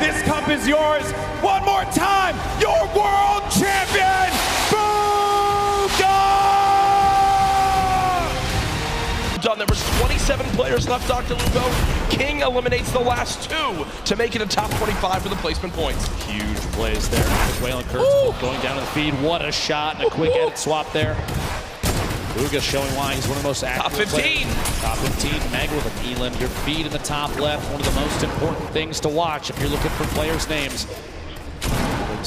This cup is yours. One more time, your world champion, Bugha! Done. There was 27 players left, Dr. Lupo. King eliminates the last 2 to make it a top 25 for the placement points. Huge plays there. Waylon Kurtz going down to the feed. What a shot and a quick edit swap there. Bugha showing why he's one of the most active Top 15. Players. Top 15. Meg with an elim. Your feed in the top left. One of the most important things to watch if you're looking for players' names.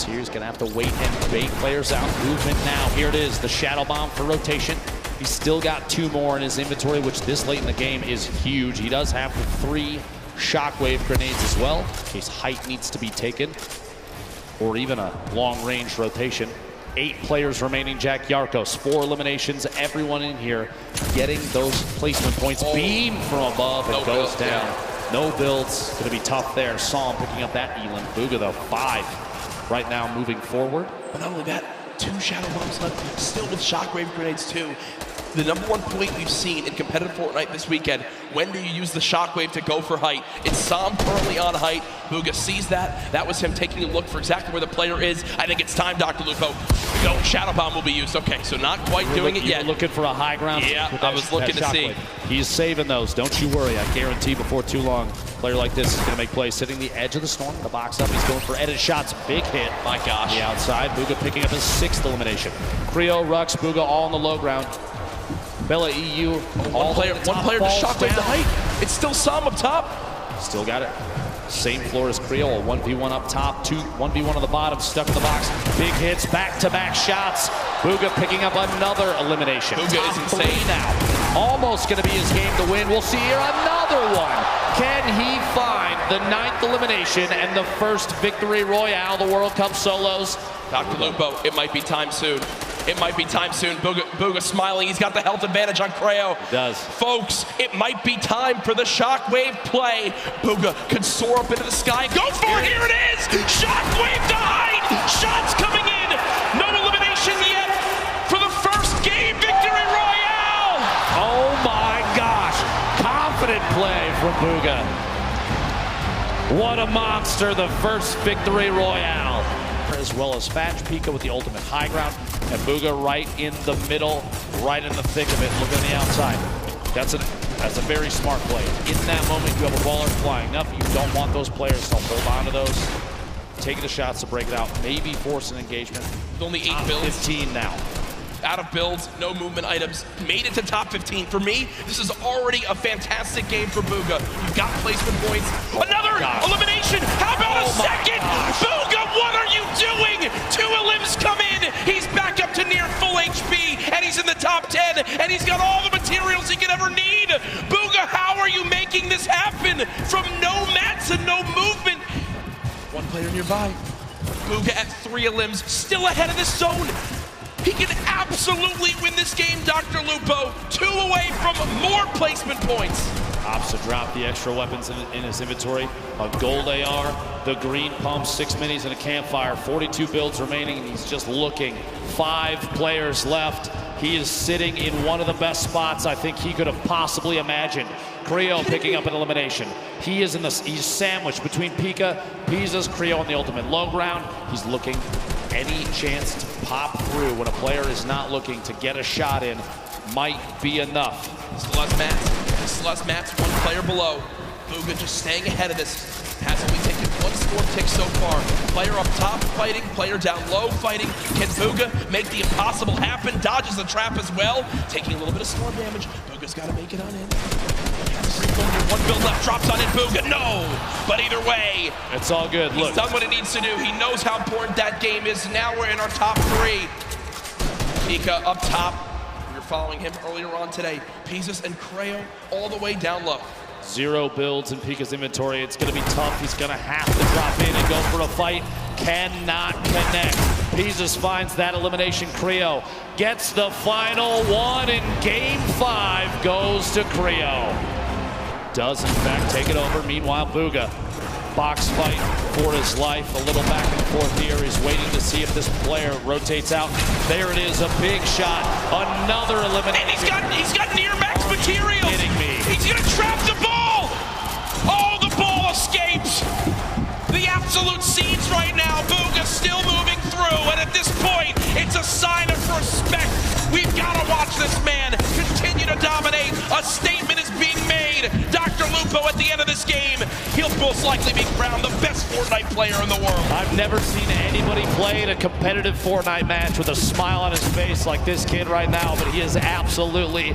Here he's going to have to wait and bait players out. Movement now. Here it is. The Shadow Bomb for rotation. He's still got 2 more in his inventory, which this late in the game is huge. He does have the 3 shockwave grenades as well, in case height needs to be taken, or even a long-range rotation. 8 players remaining, Jack Yarkos. 4 eliminations, everyone in here getting those placement points. Beam from above, it goes down. Yeah. No builds, gonna be tough there. Saw him picking up that elim. Bugha though, 5 right now moving forward. But not only that, 2 Shadow Bombs left, still with shockwave grenades too. The #1 point we've seen in competitive Fortnite this weekend, when do you use the shockwave to go for height? It's Sam currently on height. Bugha sees that. That was him taking a look for exactly where the player is. I think it's time, Dr. Lupo. No, Shadow Bomb will be used. Okay, so not quite doing it yet. You're looking for a high ground. Yeah, I was looking to see. He's saving those. Don't you worry. I guarantee before too long, a player like this is going to make plays. Sitting the edge of the storm, the box up. He's going for edit shots. Big hit. My gosh. The outside. Bugha picking up his 6th elimination. Creo, Rux, Bugha all on the low ground. Bella EU. One player to shockwave the height. It's still Sam up top. Still got it. Same floor as Creo. 1v1 up top. 1v1 on the bottom. Stuck in the box. Big hits. Back-to-back shots. Bugha picking up another elimination. Bugha is insane now. Almost going to be his game to win. We'll see here another one. Can he find the 9th elimination and the first victory royale, the World Cup solos? Dr. Lupo, it might be time soon. It might be time soon. Bugha smiling. He's got the health advantage on Creo. He does. Folks, it might be time for the shockwave play. Bugha could soar up into the sky. Go for it. Here it is. Shockwave to height. Shots coming in. No elimination yet for the first game victory royale. Oh my gosh. Confident play from Bugha. What a monster. The first victory royale. As well as Fatch, Pika with the ultimate high ground, and Bugha right in the middle, right in the thick of it. Look on the outside. That's a very smart play. In that moment, you have a baller flying up. You don't want those players to hold on to those. Taking the shots to break it out, maybe force an engagement. With only 8 builds. 15 now. Out of builds, no movement items, made it to top 15. For me, this is already a fantastic game for Bugha. You've got placement points. Another elimination. How about a second? Bugha, what are you doing? 2 elims come in. He's back up to near full HP, and he's in the top 10, and he's got all the materials he could ever need. Bugha, how are you making this happen? From no mats and no movement. 1 player nearby. Bugha at 3 elims, still ahead of this zone. He can absolutely win this game, Dr. Lupo. 2 away from more placement points. Opts to drop the extra weapons in his inventory. A gold AR, the green pump, 6 minis, and a campfire. 42 builds remaining, and he's just looking. 5 players left. He is sitting in one of the best spots I think he could have possibly imagined. Creo picking up an elimination. He's sandwiched between Pika, Piza's, Creo on the ultimate low ground. He's looking any chance to pop through when a player is not looking to get a shot in might be enough. Still has mats. Still has mats, 1 player below. Bugha just staying ahead of this. Has only taken 1 score tick so far. Player up top fighting, player down low fighting. Can Bugha make the impossible happen? Dodges the trap as well. Taking a little bit of storm damage. Bugha's got to make it on in. 1 build left, drops on in. Bugha, no! But either way, it's all good. He's done what he needs to do. He knows how important that game is. Now we're in our top 3. Pika up top. We were following him earlier on today. Pizzas and Creo all the way down low. 0 builds in Pika's inventory. It's going to be tough. He's going to have to drop in and go for a fight. Cannot connect. Pizzas finds that elimination. Creo gets the final 1 in game 5. Goes to Creo. Does in fact take it over. Meanwhile, Bugha, box fight for his life. A little back and forth here. He's waiting to see if this player rotates out. There it is, a big shot. Another elimination. And he's got near max materials. Kidding me. He's gonna trap the ball. Oh, the ball escapes. The absolute most likely be crowned the best Fortnite player in the world. I've never seen anybody play in a competitive Fortnite match with a smile on his face like this kid right now, but he is absolutely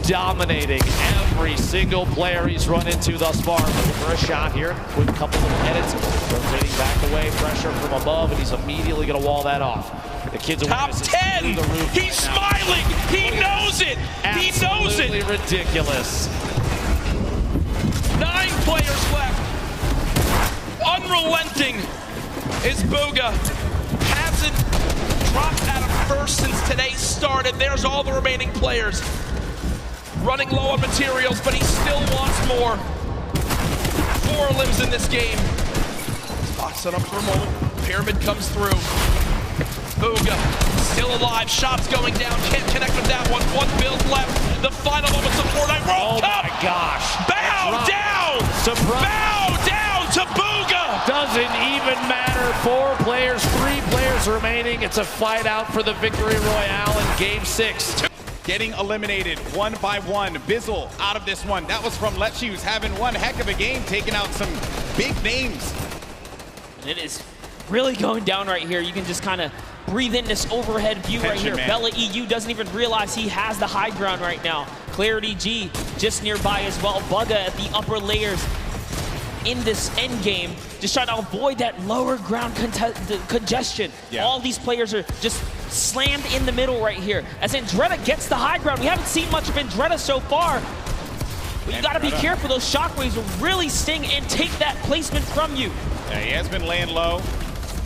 dominating every single player he's run into thus far. Looking for a shot here. Quick couple of edits. Rotating back away, pressure from above, and he's immediately going to wall that off. The kid's top 10. He's smiling. He knows it. He knows it. Absolutely ridiculous. 9 players left. Unrelenting is Bugha. Hasn't dropped out of first since today started. There's all the remaining players. Running low on materials, but he still wants more. 4 limbs in this game. Box it up for a moment. Pyramid comes through. Bugha still alive. Shots going down. Can't connect with that one. 1 build left. The final moments of Fortnite World Cup. Oh my gosh. Bow down. Surprise. Bow down to Bugha. Doesn't even matter. 4 players, 3 players remaining. It's a fight out for the victory royale in game 6. Getting eliminated one by one. Bizzle out of this one. That was from Lecce, who's having one heck of a game, taking out some big names. And it is really going down right here. You can just kind of breathe in this overhead view right here. Man. Bella EU doesn't even realize he has the high ground right now. Clarity G just nearby as well. Bugha at the upper layers in this end game, just trying to avoid that lower ground congestion. Yeah. All these players are just slammed in the middle right here. As Andretta gets the high ground. We haven't seen much of Andretta so far. But you got to be careful. Those shockwaves will really sting and take that placement from you. Yeah, he has been laying low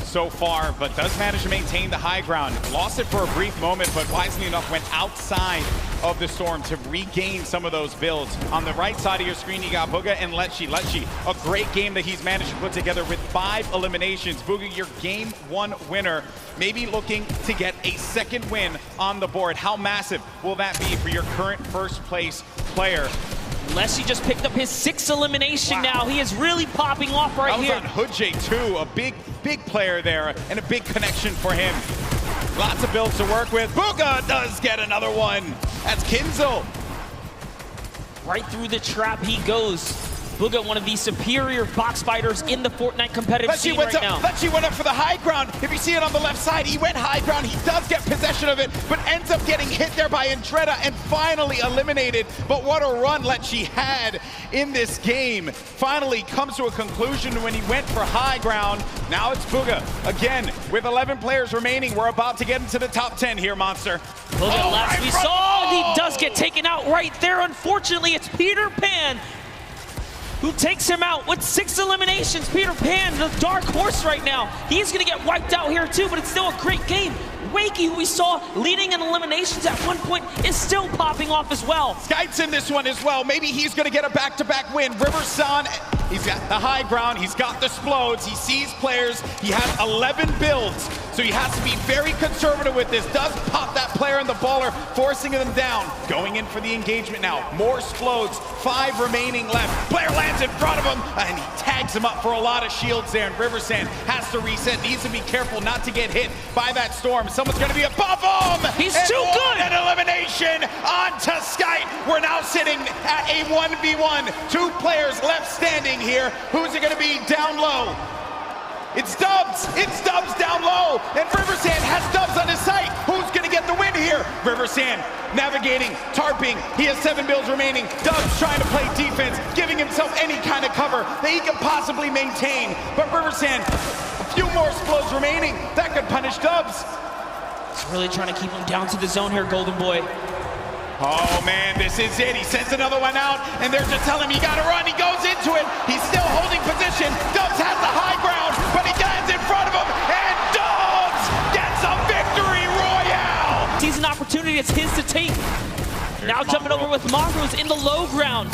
so far, but does manage to maintain the high ground. Lost it for a brief moment, but wisely enough went outside of the storm to regain some of those builds. On the right side of your screen, you got Bugha and Lecce. Lecce, a great game that he's managed to put together with 5 eliminations. Bugha, your game 1 winner, maybe looking to get a second win on the board. How massive will that be for your current first place player? Lecce just picked up his 6th elimination now. He is really popping off right here. That was on Hoodjay too, a big player there, and a big connection for him. Lots of builds to work with. Bugha does get another one. That's Kinzel. Right through the trap he goes. Bugha, one of the superior box fighters in the Fortnite competitive scene right now. Lecce went up for the high ground. If you see it on the left side, he went high ground. He does get possession of it, but ends up getting hit there by Andretta and finally eliminated. But what a run Lecce had in this game. Finally comes to a conclusion when he went for high ground. Now it's Bugha. Again, with 11 players remaining, we're about to get into the top 10 here, Monster. Bugha, last we saw, he does get taken out right there. Unfortunately, it's Peter Pan who takes him out with 6 eliminations. Peter Pan, the dark horse right now. He's gonna get wiped out here too, but it's still a great game. Wakey, who we saw leading in eliminations at one point, is still popping off as well. Skyte's in this one as well. Maybe he's gonna get a back-to-back win. Riverson, he's got the high ground, he's got the explodes, he sees players, he has 11 builds, so he has to be very conservative with this. Does pop that player in the baller, forcing them down. Going in for the engagement now. More explodes, 5 remaining left. Player lands in front of him, and he tags him up for a lot of shields there, and Riversand has to reset, needs to be careful not to get hit by that storm. Someone's gonna be above him! He's too good! An elimination onto Skyte. We're now sitting at a 1v1. 2 players left standing here. Who's it gonna be down low? It's Dubs! It's Dubs down low! And Riversand has Dubs on his site! Who's gonna get the win here? Riversand navigating, tarping. He has 7 builds remaining. Dubs trying to play defense, giving himself any kind of cover that he can possibly maintain. But Riversand, a few more explodes remaining. That could punish Dubs. He's really trying to keep him down to the zone here, Golden Boy. Oh man, this is it. He sends another one out, and they're just telling him you gotta run. He goes into it. He's still holding position. Dubs has the high ground, but he lands in front of him, and Dubs gets a victory royale. Sees an opportunity, it's his to take. Now jumping over with Mongrels in the low ground.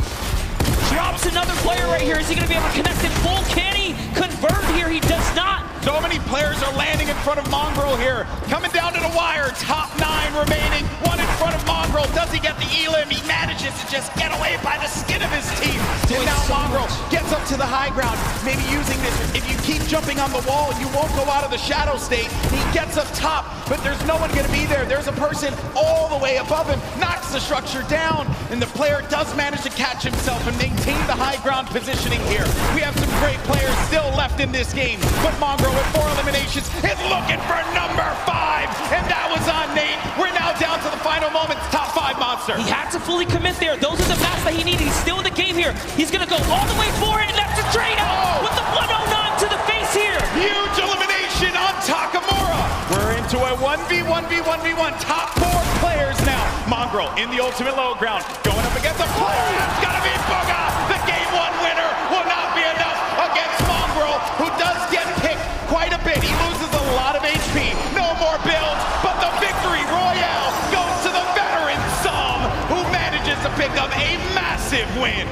Drops another player right here. Is he gonna be able to connect in full? Can he convert here? He does not. So many players are landing in front of Mongrel here. Coming down to the wire. Top 9 remaining. One in front out of Mongrel. Does he get the elim? He manages to just get away by the skin of his teeth. And now Mongrel gets up to the high ground, maybe using this. If you keep jumping on the wall, you won't go out of the shadow state. He gets up top, but there's no one going to be there. There's a person all the way above him, knocks the structure down, and the player does manage to catch himself and maintain the high ground positioning here. We have some great players still left in this game, but Mongrel with 4 eliminations is looking for number 5, and that was on Nate. We're now down to the final moments. Top 5 monster. He had to fully commit there. Those are the maps that he needed. He's still in the game here. He's going to go all the way for it, and that's a trade out with the 109 to the face here. Huge elimination on Takamura. We're into a 1v1v1v1. Top 4 players now. Mongrel in the ultimate low ground, going up against a player. It's got to be Bugha. The game 1 winner will not be enough against Mongrel, who does get picked quite a bit. He loses a lot of HP. No more builds, but the victory royale goes to the veteran Som, who manages to pick up a massive win.